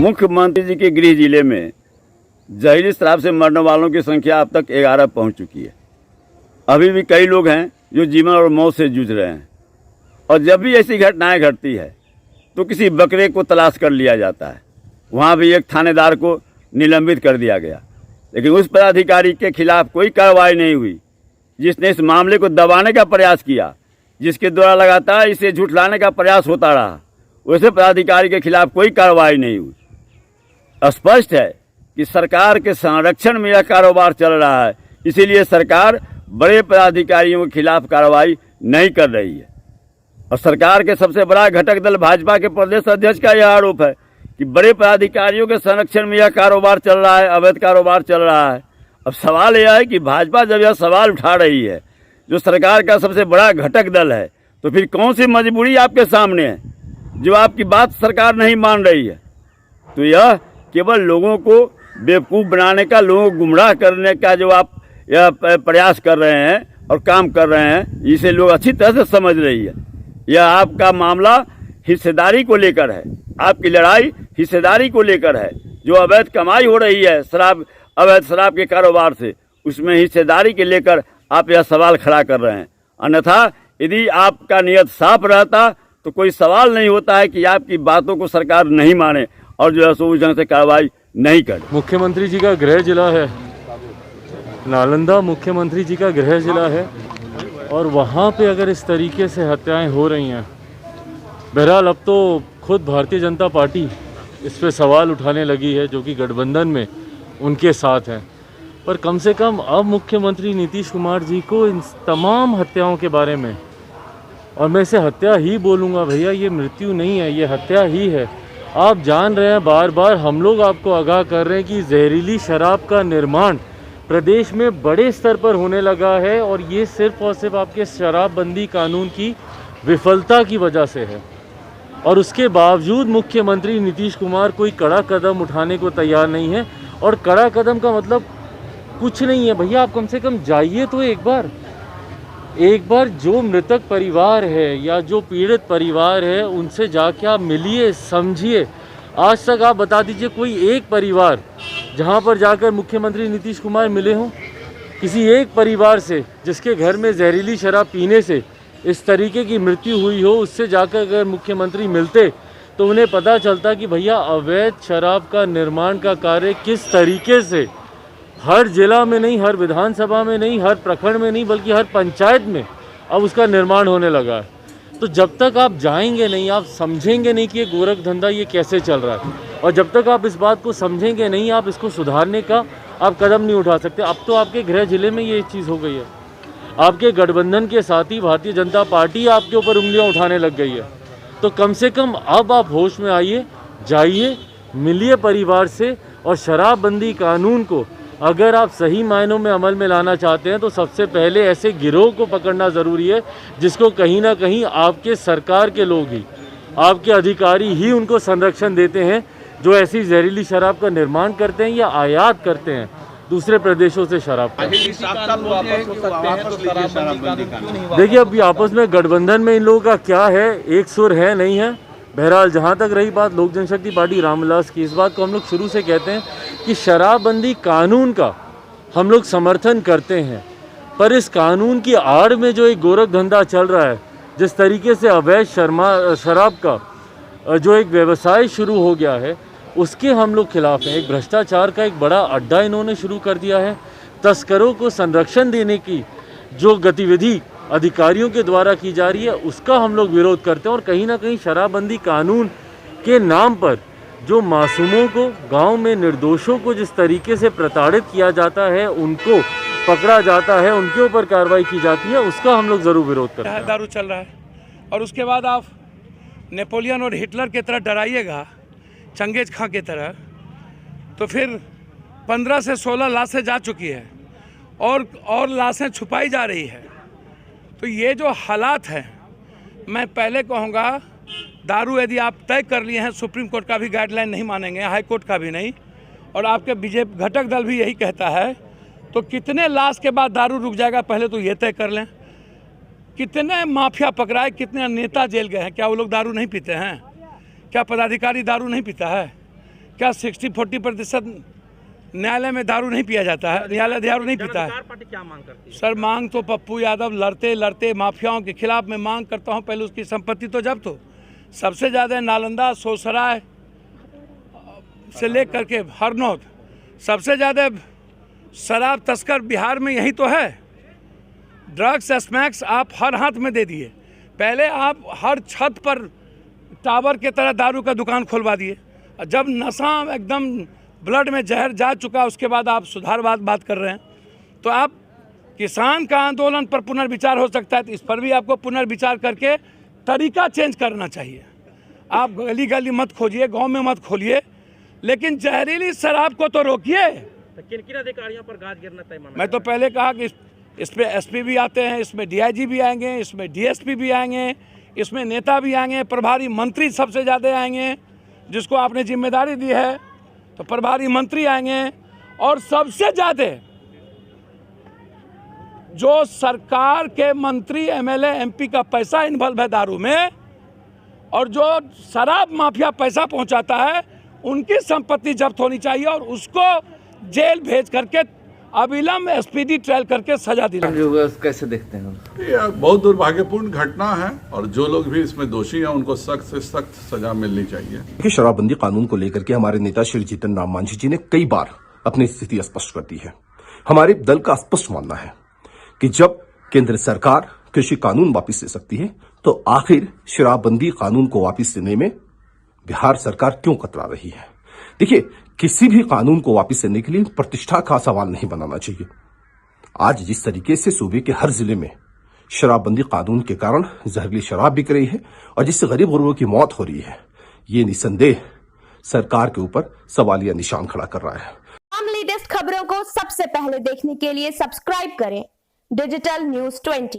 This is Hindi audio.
मुख्यमंत्री जी के गृह जिले में जहरीली शराब से मरने वालों की संख्या अब तक 11 पहुंच चुकी है। अभी भी कई लोग हैं जो जीवन और मौत से जूझ रहे हैं, और जब भी ऐसी घटनाएं घटती है तो किसी बकरे को तलाश कर लिया जाता है। वहाँ भी एक थानेदार को निलंबित कर दिया गया, लेकिन उस पदाधिकारी के खिलाफ कोई कार्रवाई नहीं हुई जिसने इस मामले को दबाने का प्रयास किया, जिसके द्वारा लगातार इसे झुठलाने का प्रयास होता रहा। वैसे पदाधिकारी के खिलाफ कोई कार्रवाई नहीं हुई। स्पष्ट है कि सरकार के संरक्षण में यह कारोबार चल रहा है, इसीलिए सरकार बड़े पदाधिकारियों के खिलाफ कार्रवाई नहीं कर रही है। और सरकार के सबसे बड़ा घटक दल भाजपा के प्रदेश अध्यक्ष का यह आरोप है कि बड़े पदाधिकारियों के संरक्षण में यह कारोबार चल रहा है, अवैध कारोबार चल रहा है। अब सवाल यह है कि भाजपा जब यह सवाल उठा रही है, जो सरकार का सबसे बड़ा घटक दल है, तो फिर कौन सी मजबूरी आपके सामने है जो आपकी बात सरकार नहीं मान रही है? तो यह केवल लोगों को बेवकूफ़ बनाने का, लोगों को गुमराह करने का जो आप यह प्रयास कर रहे हैं और काम कर रहे हैं, इसे लोग अच्छी तरह से समझ रही है। यह आपका मामला हिस्सेदारी को लेकर है, आपकी लड़ाई हिस्सेदारी को लेकर है। जो अवैध कमाई हो रही है अवैध शराब के कारोबार से, उसमें हिस्सेदारी के लेकर आप यह सवाल खड़ा कर रहे हैं। अन्यथा यदि आपका नियत साफ रहता तो कोई सवाल नहीं होता है कि आपकी बातों को सरकार नहीं माने और जो है उस ढंग से कार्रवाई नहीं करे। मुख्यमंत्री जी का गृह जिला है नालंदा, मुख्यमंत्री जी का गृह जिला है, और वहाँ पे अगर इस तरीके से हत्याएं हो रही हैं, बहरहाल अब तो खुद भारतीय जनता पार्टी इस पे सवाल उठाने लगी है, जो कि गठबंधन में उनके साथ हैं। पर कम से कम अब मुख्यमंत्री नीतीश कुमार जी को इन तमाम हत्याओं के बारे में, और मैं इसे हत्या ही बोलूँगा भैया, ये मृत्यु नहीं है, ये हत्या ही है। आप जान रहे हैं, बार बार हम लोग आपको आगाह कर रहे हैं कि जहरीली शराब का निर्माण प्रदेश में बड़े स्तर पर होने लगा है, और ये सिर्फ और सिर्फ आपके शराबबंदी कानून की विफलता की वजह से है। और उसके बावजूद मुख्यमंत्री नीतीश कुमार कोई कड़ा कदम उठाने को तैयार नहीं है। और कड़ा कदम का मतलब कुछ नहीं है भैया, आप कम से कम जाइए तो एक बार जो मृतक परिवार है या जो पीड़ित परिवार है, उनसे जाके आप मिलिए, समझिए। आज तक आप बता दीजिए कोई एक परिवार जहां पर जाकर मुख्यमंत्री नीतीश कुमार मिले हों, किसी एक परिवार से जिसके घर में जहरीली शराब पीने से इस तरीके की मृत्यु हुई हो, उससे जाकर अगर मुख्यमंत्री मिलते तो उन्हें पता चलता कि भैया अवैध शराब का निर्माण का कार्य किस तरीके से हर जिला में नहीं, हर विधानसभा में नहीं, हर प्रखंड में नहीं, बल्कि हर पंचायत में अब उसका निर्माण होने लगा है। तो जब तक आप जाएंगे नहीं, आप समझेंगे नहीं कि ये गोरख धंधा ये कैसे चल रहा है, और जब तक आप इस बात को समझेंगे नहीं, आप इसको सुधारने का आप कदम नहीं उठा सकते। अब तो आपके गृह जिले में ये चीज़ हो गई है, आपके गठबंधन के साथ ही भारतीय जनता पार्टी आपके ऊपर उंगलियां उठाने लग गई है। तो कम से कम अब आप होश में आइए, जाइए, मिलिए परिवार से, और शराबबंदी कानून को अगर आप सही मायनों में अमल में लाना चाहते हैं तो सबसे पहले ऐसे गिरोह को पकड़ना ज़रूरी है जिसको कहीं ना कहीं आपके सरकार के लोग ही, आपके अधिकारी ही उनको संरक्षण देते हैं, जो ऐसी जहरीली शराब का निर्माण करते हैं या आयात करते हैं दूसरे प्रदेशों से शराब। देखिए अभी आपस में गठबंधन में इन लोगों का क्या है, एक सुर है नहीं है। बहरहाल जहाँ तक रही बात लोक जनशक्ति पार्टी रामविलास की, इस बात को हम लोग शुरू से कहते हैं कि शराबबंदी कानून का हम लोग समर्थन करते हैं, पर इस कानून की आड़ में जो एक गोरख धंधा चल रहा है, जिस तरीके से अवैध शराब का जो एक व्यवसाय शुरू हो गया है, उसके हम लोग खिलाफ हैं। एक भ्रष्टाचार का एक बड़ा अड्डा इन्होंने शुरू कर दिया है। तस्करों को संरक्षण देने की जो गतिविधि अधिकारियों के द्वारा की जा रही है, उसका हम लोग विरोध करते हैं। और कहीं ना कहीं शराबबंदी कानून के नाम पर जो मासूमों को, गांव में निर्दोषों को जिस तरीके से प्रताड़ित किया जाता है, उनको पकड़ा जाता है, उनके ऊपर कार्रवाई की जाती है, उसका हम लोग ज़रूर विरोध करते हैं। दारू चल रहा है और उसके बाद आप नेपोलियन और हिटलर की तरह डराइएगा, चंगेज खां की तरह, तो फिर 15 से 16 लाशें जा चुकी है और लाशें छुपाई जा रही है। तो ये जो हालात हैं, मैं पहले कहूँगा दारू यदि आप तय कर लिए हैं, सुप्रीम कोर्ट का भी गाइडलाइन नहीं मानेंगे, हाई कोर्ट का भी नहीं, और आपके बीजेपी घटक दल भी यही कहता है, तो कितने लाश के बाद दारू रुक जाएगा पहले तो ये तय कर लें। कितने माफिया पकड़ाए, कितने नेता जेल गए हैं, क्या वो लोग दारू नहीं पीते हैं? क्या पदाधिकारी दारू नहीं पीता है? क्या 60-40% न्यायालय में दारू नहीं पिया जाता है? न्यायालय दारू नहीं पीता है। पार्टी क्या मांग करती है? सर मांग तो पप्पू यादव लड़ते लड़ते माफियाओं के खिलाफ मैं मांग करता हूं, पहले उसकी संपत्ति तो जब्त हो। सबसे ज़्यादा नालंदा, सोसराय से लेकर के हरनौत सबसे ज़्यादा शराब तस्कर बिहार में यही तो है। ड्रग्स स्मैक्स आप हर हाथ में दे दिए। पहले आप हर छत पर टावर के तरह दारू का दुकान खुलवा दिए। जब नशा एकदम ब्लड में जहर जा चुका, उसके बाद आप सुधारवाद बात कर रहे हैं। तो आप किसान का आंदोलन पर पुनर्विचार हो सकता है, तो इस पर भी आपको पुनर्विचार करके तरीका चेंज करना चाहिए। आप गली गली मत खोजिए, गांव में मत खोलिए, लेकिन जहरीली शराब को तो रोकिए। तो किन अधिकारियों पर गाज गिरना तय माना? मैं तो पहले कहा कि इसमें एसपी भी आते हैं, इसमें डीआईजी भी आएंगे, इसमें डीएसपी भी आएंगे, इसमें नेता भी आएंगे, प्रभारी मंत्री सबसे ज़्यादा आएंगे, जिसको आपने जिम्मेदारी दी है तो प्रभारी मंत्री आएंगे। और सबसे ज़्यादा जो सरकार के मंत्री, एमएलए, एमपी का पैसा इन्वॉल्व है दारू में, और जो शराब माफिया पैसा पहुंचाता है, उनकी संपत्ति जब्त होनी चाहिए और उसको जेल भेज करके अविलंब एसपीडी ट्रायल करके सजा दिलानी। जो हुआ कैसे देखते हैं? ये बहुत दुर्भाग्यपूर्ण घटना है और जो लोग भी इसमें दोषी हैं उनको सख्त से सख्त सजा मिलनी चाहिए। कि शराबबंदी कानून को लेकर के हमारे नेता श्री जीतन राम मांझी जी ने कई बार अपनी स्थिति स्पष्ट कर दी है। हमारे दल का स्पष्ट मानना है कि जब केंद्र सरकार कृषि कानून वापस ले सकती है, तो आखिर शराबबंदी कानून को वापस लेने में बिहार सरकार क्यों कतरा रही है? देखिए, किसी भी कानून को वापस लेने के लिए प्रतिष्ठा का सवाल नहीं बनाना चाहिए। आज जिस तरीके से सूबे के हर जिले में शराबबंदी कानून के कारण जहरीली शराब बिक रही है और जिससे गरीब गुरबों की मौत हो रही है, ये निसंदेह सरकार के ऊपर सवालिया निशान खड़ा कर रहा है। तमाम लेटेस्ट खबरों को सबसे पहले देखने के लिए सब्सक्राइब करें डिजिटल न्यूज़ 20।